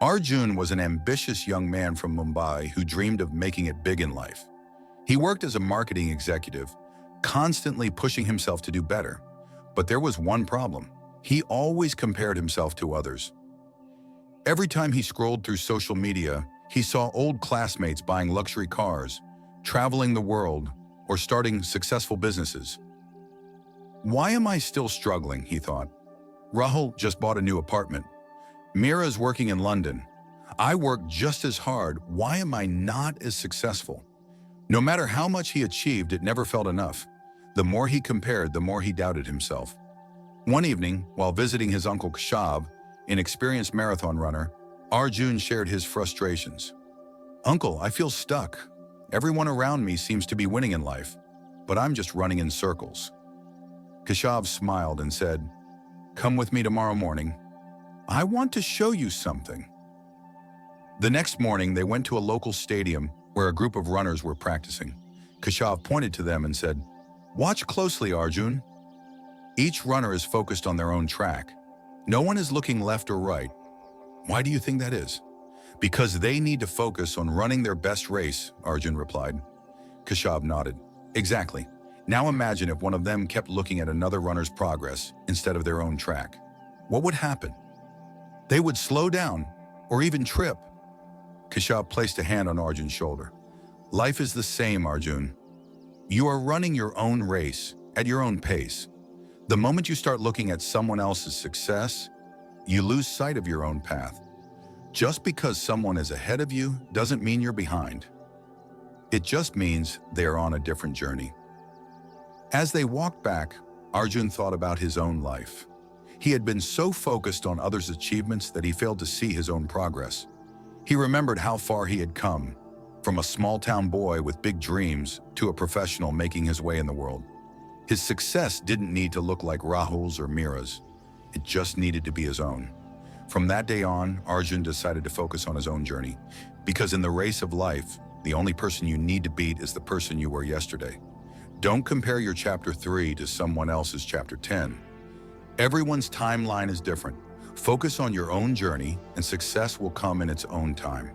Arjun was an ambitious young man from Mumbai who dreamed of making it big in life. He worked as a marketing executive, constantly pushing himself to do better. But there was one problem. He always compared himself to others. Every time he scrolled through social media, he saw old classmates buying luxury cars, traveling the world, or starting successful businesses. Why am I still struggling, he thought. Rahul just bought a new apartment. Mira's working in London. I work just as hard. Why am I not as successful? No matter how much he achieved, it never felt enough. The more he compared, the more he doubted himself. One evening, while visiting his uncle Keshav, an experienced marathon runner, Arjun shared his frustrations. "Uncle, I feel stuck. Everyone around me seems to be winning in life, but I'm just running in circles." Keshav smiled and said, "Come with me tomorrow morning. I want to show you something." The next morning, they went to a local stadium where a group of runners were practicing. Keshav pointed to them and said, "Watch closely, Arjun. Each runner is focused on their own track. No one is looking left or right. Why do you think that is?" "Because they need to focus on running their best race," Arjun replied. Keshav nodded. "Exactly. Now imagine if one of them kept looking at another runner's progress instead of their own track. What would happen? They would slow down or even trip." Keshav placed a hand on Arjun's shoulder. "Life is the same, Arjun. You are running your own race at your own pace. The moment you start looking at someone else's success, you lose sight of your own path. Just because someone is ahead of you doesn't mean you're behind. It just means they are on a different journey." As they walked back, Arjun thought about his own life. He had been so focused on others' achievements that he failed to see his own progress. He remembered how far he had come, from a small-town boy with big dreams to a professional making his way in the world. His success didn't need to look like Rahul's or Mira's. It just needed to be his own. From that day on, Arjun decided to focus on his own journey, because in the race of life, the only person you need to beat is the person you were yesterday. Don't compare your chapter 3 to someone else's chapter 10. Everyone's timeline is different. Focus on your own journey, and success will come in its own time.